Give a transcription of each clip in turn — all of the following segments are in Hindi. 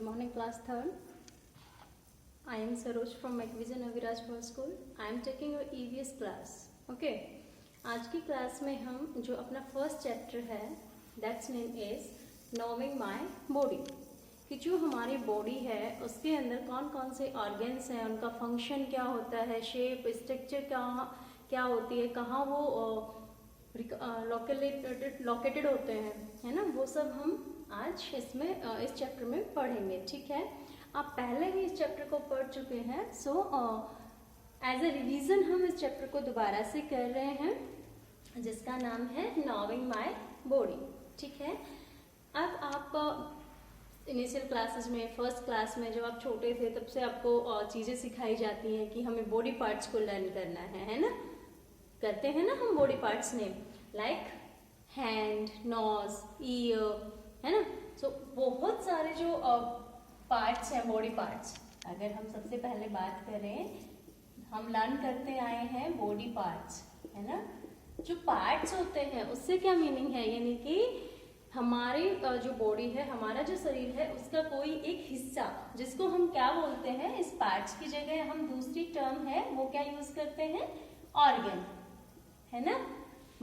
morning, class 3rd. I am Saroj from Macvision Aviraj Boys School. I am taking your EVS class. Okay. आज की क्लास में हम जो अपना फर्स्ट चैप्टर है that's name is knowing my body, कि जो हमारी बॉडी है उसके अंदर कौन कौन से ऑर्गन्स हैं, उनका फंक्शन क्या होता है, शेप स्ट्रक्चर क्या होती है, कहाँ वो लोकेटेड होते हैं, है ना, वो सब हम आज इसमें इस चैप्टर में पढ़ेंगे. ठीक है, आप पहले ही इस चैप्टर को पढ़ चुके हैं. सो एज ए रिवीजन हम इस चैप्टर को दोबारा से कर रहे हैं जिसका नाम है नोइंग माय बॉडी. ठीक है, अब आप इनिशियल क्लासेस में, फर्स्ट क्लास में जब आप छोटे थे तब से आपको चीज़ें सिखाई जाती हैं कि हमें बॉडी पार्ट्स को लर्न करना है ना. करते हैं ना हम body parts name, like hand, nose, ear, है ना. सो बहुत सारे जो पार्ट्स हैं, बॉडी पार्ट्स, अगर हम सबसे पहले बात करें, हम लर्न करते आए हैं बॉडी पार्ट्स, है ना. जो पार्ट्स होते हैं उससे क्या मीनिंग है, यानी कि हमारी जो बॉडी है, हमारा जो शरीर है, उसका कोई एक हिस्सा जिसको हम क्या बोलते हैं, इस पार्ट्स की जगह हम दूसरी टर्म है वो क्या यूज करते हैं, ऑर्गन, है ना,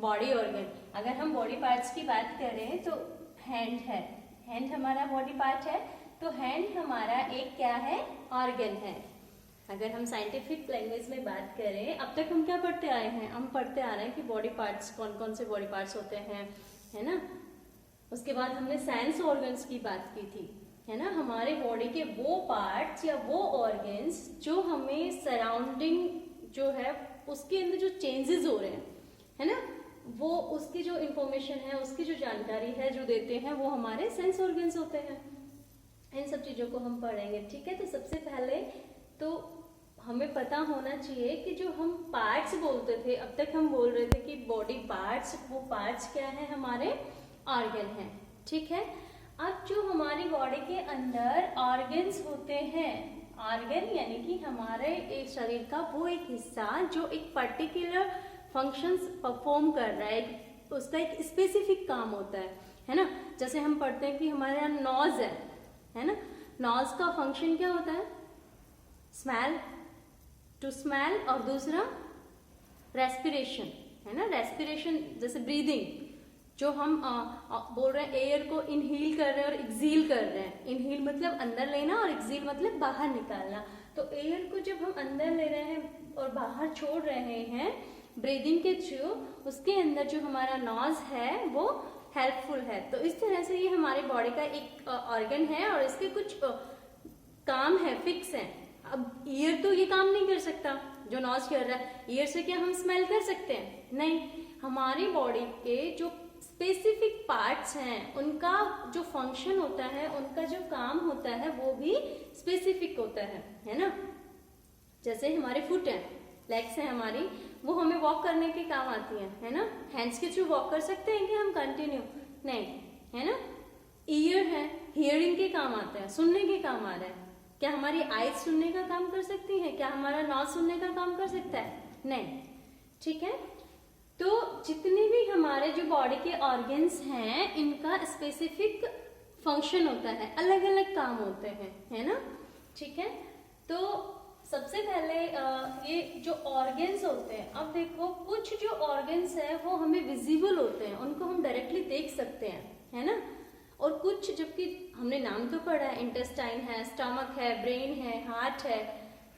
बॉडी ऑर्गन. अगर हम बॉडी पार्ट्स की बात करें तो हैंड है, हैंड हमारा बॉडी पार्ट है, तो हैंड हमारा एक क्या है, ऑर्गन है. अगर हम साइंटिफिक लैंग्वेज में बात करें, अब तक हम क्या पढ़ते आए हैं, हम पढ़ते आ रहे हैं कि बॉडी पार्ट्स कौन कौन से बॉडी पार्ट्स होते हैं, है ना. उसके बाद हमने सेंस ऑर्गन्स की बात की थी, है ना. हमारे बॉडी के वो पार्ट्स या वो ऑर्गन्स जो हमें सराउंडिंग जो है उसके अंदर जो चेंजेस हो रहे हैं, है ना, वो उसकी जो इंफॉर्मेशन है, उसकी जो जानकारी है जो देते हैं, वो हमारे सेंस ऑर्गन्स होते हैं. इन सब चीजों को हम पढ़ेंगे. ठीक है, तो सबसे पहले तो हमें पता होना चाहिए कि जो हम पार्ट्स बोलते थे, अब तक हम बोल रहे थे कि बॉडी पार्ट्स, वो पार्ट्स क्या है, हमारे ऑर्गन है. ठीक है, अब जो हमारी बॉडी के अंदर ऑर्गन्स होते हैं, ऑर्गन यानी कि हमारे एक शरीर का वो एक हिस्सा जो एक पर्टिकुलर फंक्शंस परफॉर्म कर रहा है, उसका एक स्पेसिफिक काम होता है ना. जैसे हम पढ़ते हैं कि हमारे यहाँ नॉज है ना. नॉज का फंक्शन क्या होता है, स्मेल, टू स्मेल, और दूसरा रेस्पिरेशन, है ना. रेस्पिरेशन जैसे ब्रीदिंग, जो हम बोल रहे हैं एयर को इनहील कर रहे हैं और एक्सहील कर रहे हैं. इनहील मतलब अंदर लेना और एक्सहील मतलब बाहर निकालना. तो एयर को जब हम अंदर ले रहे हैं और बाहर छोड़ रहे हैं ब्रीदिंग के थ्रू, उसके अंदर जो हमारा नॉज है वो हेल्पफुल है. तो इस तरह से ये हमारे बॉडी का एक ऑर्गन है और इसके कुछ काम है, फिक्स है. अब ईयर तो ये काम नहीं कर सकता जो नॉज कर रहा है. ईयर से क्या हम स्मेल कर सकते हैं, नहीं. हमारी बॉडी के जो स्पेसिफिक पार्ट्स हैं, उनका जो फंक्शन होता है, उनका जो काम होता है, वो भी स्पेसिफिक होता है ना. जैसे हमारे फुट हैं, लेग्स हैं हमारी, वो हमें वॉक करने के काम आती है ना. हैंड्स के थ्रू वॉक कर सकते हैं कि हम कंटिन्यू नहीं, है ना. ईयर है, हियरिंग के काम आता है, सुनने के काम आ रहा है. क्या हमारी आईज सुनने का काम कर सकती है, क्या हमारा नॉज सुनने का काम कर सकता है, नहीं. ठीक है, तो जितने भी हमारे जो बॉडी के ऑर्गन्स हैं, इनका स्पेसिफिक फंक्शन होता है, अलग अलग काम होते हैं, है ना. ठीक है, तो सबसे पहले ये जो ऑर्गन्स होते हैं, अब देखो कुछ जो ऑर्गन्स हैं वो हमें विजिबल होते हैं, उनको हम डायरेक्टली देख सकते हैं, है ना. और कुछ, जबकि हमने नाम तो पढ़ा है, इंटेस्टाइन है, स्टमक है, ब्रेन है, हार्ट है,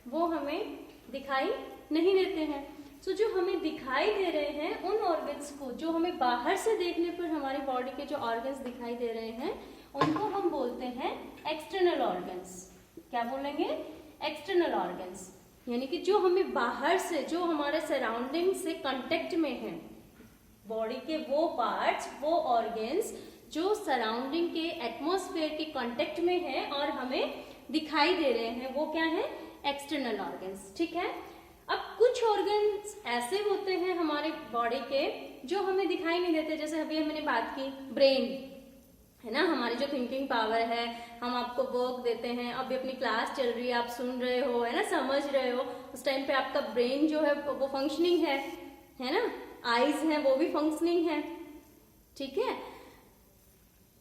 वो हमें दिखाई नहीं देते हैं. सो जो हमें दिखाई दे रहे हैं उन ऑर्गन्स को, जो हमें बाहर से देखने पर हमारी बॉडी के जो ऑर्गन्स दिखाई दे रहे हैं, उनको हम बोलते हैं एक्सटर्नल ऑर्गन्स. क्या बोलेंगे, एक्सटर्नल ऑर्गन्स. यानी कि जो हमें बाहर से, जो हमारे सराउंडिंग से कांटेक्ट में है, बॉडी के वो पार्ट्स, वो ऑर्गन्स जो सराउंडिंग के एटमॉस्फेयर के कांटेक्ट में है और हमें दिखाई दे रहे हैं, वो क्या है, एक्सटर्नल ऑर्गन्स. ठीक है, अब कुछ ऑर्गन्स ऐसे होते हैं हमारे बॉडी के जो हमें दिखाई नहीं देते. जैसे अभी हमने बात की ब्रेन, है ना, हमारी जो थिंकिंग पावर है, हम आपको वर्क देते हैं, अभी अपनी क्लास चल रही है, आप सुन रहे हो, है ना, समझ रहे हो, उस टाइम पे आपका ब्रेन जो है वो फंक्शनिंग है ना. आईज है, वो भी फंक्शनिंग है. ठीक है,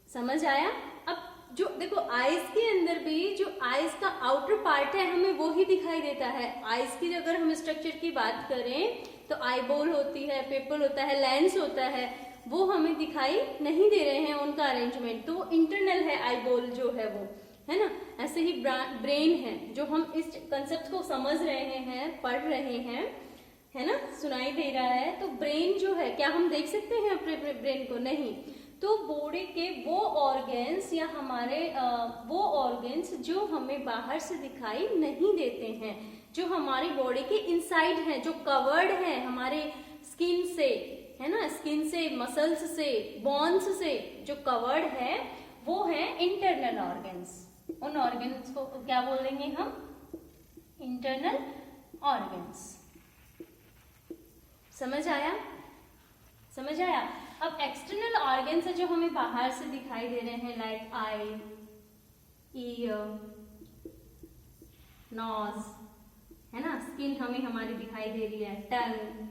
समझ आया. अब जो देखो आइज के अंदर भी जो आइज का आउटर पार्ट है हमें वो ही दिखाई देता है। आइज की अगर हम स्ट्रक्चर की बात करें तो आईबॉल होती है, पेपल होता है, लेंस होता है, वो हमें दिखाई नहीं दे रहे हैं उनका अरेंजमेंट, तो वो इंटरनल है आईबॉल जो है वो, है ना। ऐसे ही ब्रेन है, जो हम इस कंसेप्ट को समझ रहे हैं, पढ़ रहे हैं, है ना, सुनाई दे रहा है। तो ब्रेन जो है, क्या हम देख सकते हैं अपने ब्रेन को? नहीं। तो बॉडी के वो ऑर्गन्स या हमारे वो ऑर्गन्स जो हमें बाहर से दिखाई नहीं देते हैं, जो हमारी बॉडी के इनसाइड हैं, जो कवर्ड हैं हमारे स्किन से, है ना, स्किन से, मसल्स से, बोन्स से जो कवर्ड है, वो है इंटरनल ऑर्गन्स। उन ऑर्गन्स को क्या बोलेंगे हम? Internal organs. समझ आया? समझ आया। अब एक्सटर्नल ऑर्गन्स है जो हमें बाहर से दिखाई दे रहे हैं, लाइक आई, ईयर, नोज, है ना, स्किन हमें हमारी दिखाई दे रही है, टंग,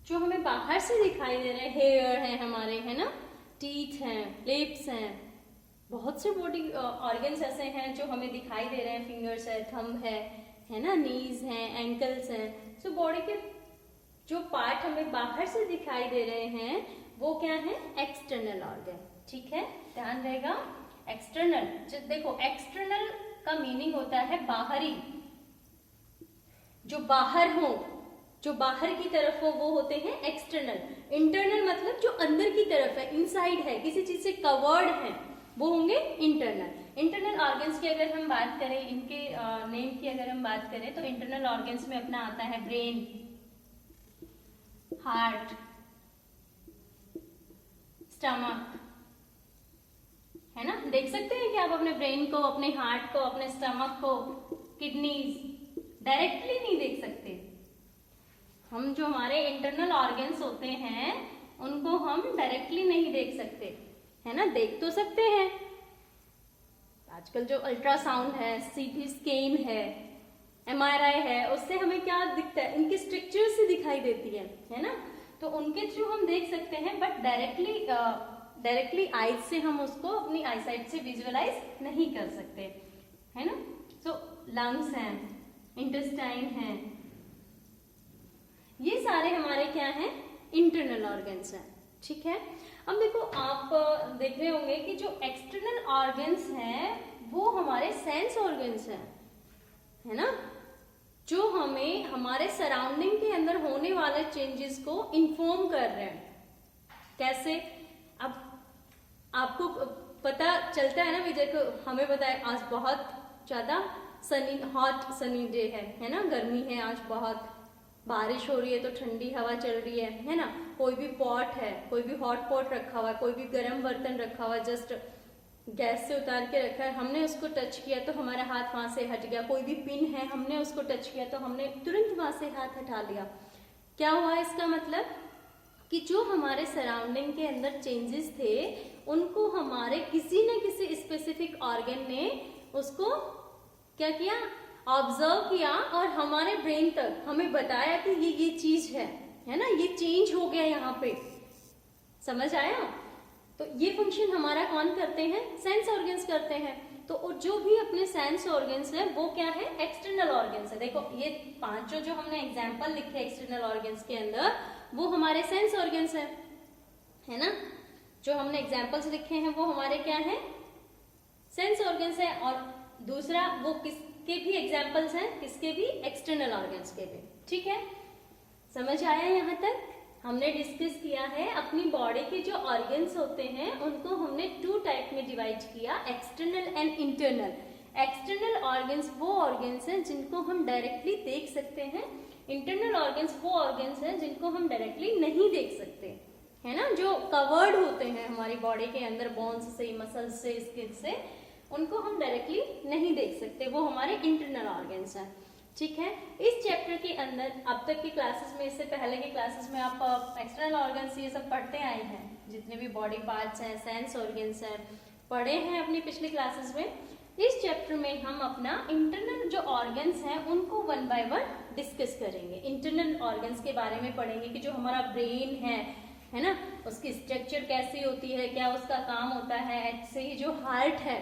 जो हमें बाहर से दिखाई दे रहे हैं, हेयर है हमारे, है ना, टीथ हैं, लिप्स हैं, बहुत से बॉडी ऑर्गन्स ऐसे हैं जो हमें दिखाई दे रहे हैं, फिंगर्स है, थंब है ना, नीज हैं, एंकल्स हैं। सो बॉडी के जो पार्ट हमें बाहर से दिखाई दे रहे हैं वो क्या है? External organ. ठीक है, ध्यान रहेगा। एक्सटर्नल, देखो एक्सटर्नल का मीनिंग होता है बाहरी, जो बाहर हो, जो बाहर की तरफ हो, वो होते हैं एक्सटर्नल। इंटरनल मतलब जो अंदर की तरफ है, इनसाइड है, किसी चीज से कवर्ड है, वो होंगे इंटरनल। इंटरनल ऑर्गन्स की अगर हम बात करें, इनके नेम की अगर हम बात करें, तो इंटरनल ऑर्गन्स में अपना आता है ब्रेन, हार्ट, स्टमक, है ना। देख सकते हैं कि आप अपने ब्रेन को, अपने हार्ट को, अपने स्टमक को, किडनीज डायरेक्टली नहीं देख सकते। हम जो हमारे इंटरनल ऑर्गन्स होते हैं उनको हम डायरेक्टली नहीं देख सकते, है ना। देख तो सकते हैं, आजकल जो अल्ट्रासाउंड है, सीटी स्कैन है, एमआरआई है, उससे हमें क्या दिखता है? इनकी स्ट्रक्चर से दिखाई देती है ना। तो उनके थ्रू हम देख सकते हैं, बट डायरेक्टली आईज से हम उसको अपनी आईसाइट से विजुअलाइज नहीं कर सकते, है ना। सो लंग्स हैं, इंटेस्टाइन हैं, ये सारे हमारे क्या हैं? इंटरनल ऑर्गन्स हैं। ठीक है, अब देखो आप देख रहे होंगे कि जो एक्सटर्नल ऑर्गन्स हैं वो हमारे सेंस ऑर्गन्स हैं, है ना, जो हमें हमारे सराउंडिंग के अंदर होने वाले चेंजेस को इन्फॉर्म कर रहे हैं। कैसे? अब आपको पता चलता है ना, विजय को हमें पता है आज बहुत ज्यादा हॉट सनी डे है ना, गर्मी है आज, बहुत बारिश हो रही है, तो ठंडी हवा चल रही है ना। कोई भी पॉट है, कोई भी हॉट पॉट रखा हुआ है, कोई भी गर्म बर्तन रखा हुआ है, जस्ट गैस से उतार के रखा है, हमने उसको टच किया तो हमारा हाथ वहां से हट गया। कोई भी पिन है, हमने उसको टच किया तो हमने तुरंत वहां से हाथ हटा लिया। क्या हुआ इसका मतलब? कि जो हमारे सराउंडिंग के अंदर चेंजेस थे उनको हमारे किसी न किसी स्पेसिफिक ऑर्गन ने उसको क्या किया? ऑब्जर्व किया और हमारे ब्रेन तक हमें बताया कि ये चीज है ना, ये चेंज हो गया यहाँ पे। समझ आया? तो ये फंक्शन हमारा कौन करते हैं? सेंस ऑर्गन्स करते हैं। तो जो भी अपने सेंस ऑर्गन्स है वो क्या है? एक्सटर्नल ऑर्गन्स है। देखो ये पांचों जो हमने एग्जाम्पल लिखे एक्सटर्नल ऑर्गन्स के अंदर, वो हमारे सेंस ऑर्गन्स है ना। जो हमने एग्जाम्पल्स लिखे हैं वो हमारे क्या है? सेंस ऑर्गन्स है। और दूसरा वो किसके भी एग्जाम्पल्स हैं? किसके भी? एक्सटर्नल ऑर्गन्स के भी। ठीक है, समझ आया? यहाँ तक हमने डिस्कस किया है अपनी बॉडी के जो ऑर्गन्स होते हैं उनको हमने 2 टाइप में डिवाइड किया, external and internal. External organs वो ऑर्गन्स हैं जिनको हम डायरेक्टली देख सकते हैं, इंटरनल ऑर्गन्स वो ऑर्गन्स हैं जिनको हम डायरेक्टली नहीं देख सकते, है ना। जो कवर्ड होते हैं हमारी बॉडी के अंदर बोन्स से, मसल्स से, स्किन से, उनको हम डायरेक्टली नहीं देख सकते, वो हमारे इंटरनल ऑर्गन्स हैं। ठीक है, इस चैप्टर के अंदर अब तक की क्लासेस में, इससे पहले की क्लासेस में आप एक्सटर्नल ऑर्गन्स ये सब पढ़ते आए हैं, जितने भी बॉडी पार्ट्स हैं, सेंस ऑर्गन्स हैं, पढ़े हैं अपनी पिछली क्लासेस में। इस चैप्टर में हम अपना इंटरनल जो ऑर्गन्स हैं उनको वन बाय वन डिस्कस करेंगे। इंटरनल ऑर्गन्स के बारे में पढ़ेंगे कि जो हमारा ब्रेन है ना, उसकी स्ट्रक्चर कैसी होती है, क्या उसका काम होता है। ऐसे ही जो हार्ट है,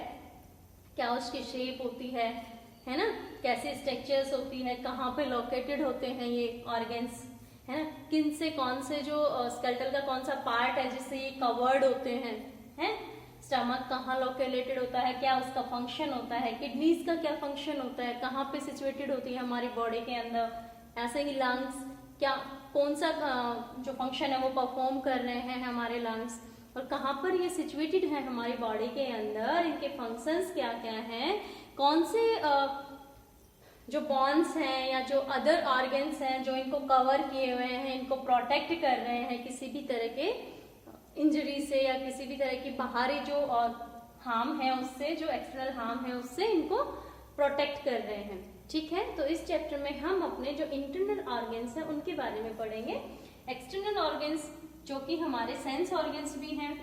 क्या उसकी शेप होती है ना, कैसे स्ट्रक्चर्स होती है, कहाँ पे लोकेटेड होते हैं ये ऑर्गन्स, है ना, किन से कौन से जो स्केलेटल का कौन सा पार्ट है जिससे ये कवर्ड होते हैं। स्टमक कहाँ लोकेटेड होता है, क्या उसका फंक्शन होता है, किडनीज का क्या फंक्शन होता है, कहाँ पे सिचुएटेड होती है हमारी बॉडी के अंदर। ऐसे ही लंग्स, क्या कौन सा जो फंक्शन है वो परफॉर्म कर रहे हैं हमारे लंग्स, और कहाँ पर ये सिचुएटेड है हमारी बॉडी के अंदर, इनके फंक्शंस क्या क्या हैं, कौन से जो बॉन्स हैं या जो अदर ऑर्गन्स हैं जो इनको कवर किए हुए हैं, इनको प्रोटेक्ट कर रहे हैं किसी भी तरह के इंजरी से या किसी भी तरह की बाहरी जो हार्म है उससे, जो एक्सटर्नल हार्म है उससे इनको प्रोटेक्ट कर रहे हैं। ठीक है, तो इस चैप्टर में हम अपने जो इंटरनल ऑर्गन्स हैं उनके बारे में पढ़ेंगे। एक्सटर्नल ऑर्गन्स जो कि हमारे सेंस ऑर्गन्स भी हैं।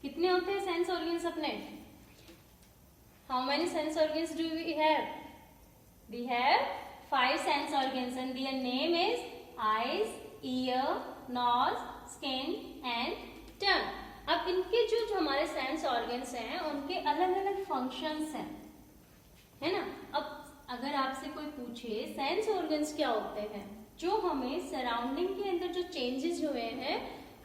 कितने होते हैं सेंस ऑर्गन्स अपने? How many sense organs do we have? We have 5 sense organs and their name is eyes, ear, nose, skin and tongue. अब इनके जो हमारे सेंस ऑर्गन्स हैं उनके अलग अलग फंक्शंस हैं, है ना। अब अगर आपसे कोई पूछे सेंस ऑर्गन्स क्या होते हैं, जो हमें सराउंडिंग के अंदर जो चेंजेस हुए हैं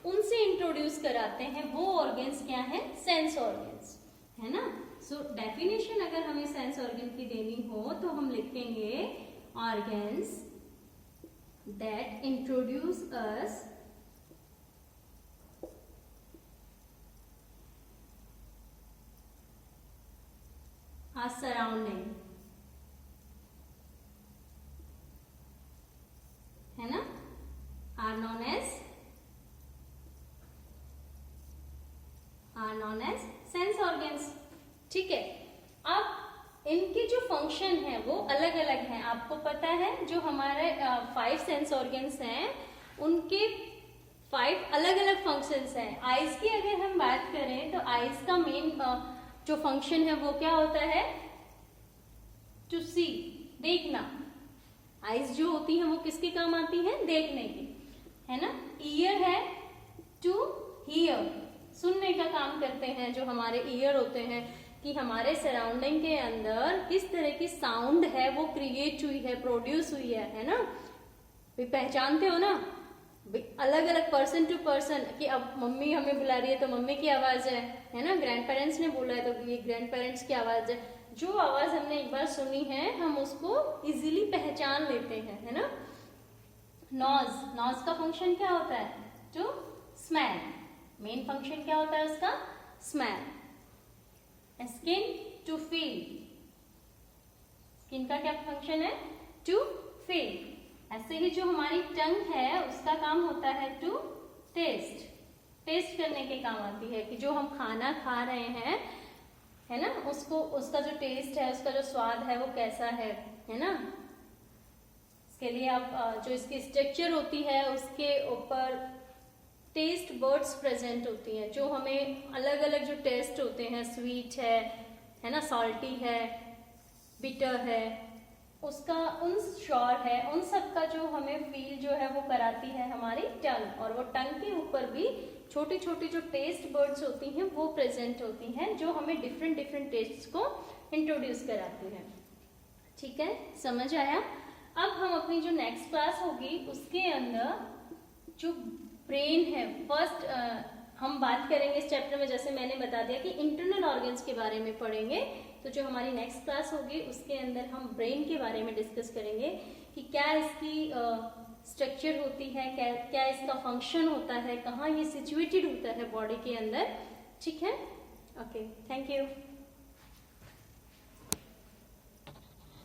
उनसे इंट्रोड्यूस कराते हैं, वो ऑर्गन्स क्या है? सेंस ऑर्गन्स, है ना। सो डेफिनेशन अगर हमें सेंस ऑर्गन की देनी हो तो हम लिखेंगे organs that introduce us our surrounding, है ना, are known as sense organs. ठीक है, अब इनके जो फंक्शन है वो अलग अलग हैं। आपको पता है जो हमारे 5 सेंस ऑर्गन्स हैं उनके 5 अलग अलग फंक्शंस हैं। आईज की अगर हम बात करें तो आईज का मेन जो फंक्शन है वो क्या होता है? टू सी, देखना। आईज जो होती है वो किसके काम आती है? देखने की, है ना। ईयर है टू हियर, सुनने का काम करते हैं जो हमारे ईयर होते हैं, कि हमारे सराउंडिंग के अंदर किस तरह की साउंड है वो क्रिएट हुई है, प्रोड्यूस हुई है ना। भी पहचानते हो ना, अलग अलग पर्सन टू पर्सन, कि अब मम्मी हमें बुला रही है तो मम्मी की आवाज है ना, ग्रैंड पेरेंट्स ने बोला है तो ये ग्रैंड पेरेंट्स की आवाज है। जो आवाज हमने एक बार सुनी है हम उसको इजीली पहचान लेते हैं, है ना। नॉज, नॉज का फंक्शन क्या होता है? टू स्मेल, मेन फंक्शन क्या होता है उसका? Smell. Skin, to feel, skin का क्या फंक्शन है? To feel. ऐसे ही जो हमारी टंग है उसका काम होता है टू टेस्ट, टेस्ट करने के काम आती है, कि जो हम खाना खा रहे हैं, है ना, उसको, उसका जो टेस्ट है, उसका जो स्वाद है वो कैसा है ना। इसके लिए आप जो इसकी स्ट्रक्चर होती है उसके ऊपर टेस्ट बर्ड्स प्रेजेंट होती हैं, जो हमें अलग अलग जो टेस्ट होते हैं, स्वीट है ना, सॉल्टी है, बिटर है, उसका, उन श्योर है, उन सब का जो हमें फील जो है वो कराती है हमारी टंग। और वो टंग के ऊपर भी छोटी छोटी जो टेस्ट बर्ड्स होती हैं वो प्रेजेंट होती हैं, जो हमें डिफरेंट डिफरेंट टेस्ट को इंट्रोड्यूस कराती हैं। ठीक है, समझ आया। अब हम अपनी जो नेक्स्ट क्लास होगी उसके अंदर जो ब्रेन है, फर्स्ट हम बात करेंगे इस चैप्टर में, जैसे मैंने बता दिया कि इंटरनल ऑर्गन्स के बारे में पढ़ेंगे। तो जो हमारी नेक्स्ट क्लास होगी उसके अंदर हम ब्रेन के बारे में डिस्कस करेंगे कि क्या इसकी स्ट्रक्चर होती है, क्या इसका फंक्शन होता है, कहाँ ये सिचुएटेड होता है बॉडी के अंदर। ठीक है, ओके, थैंक यू।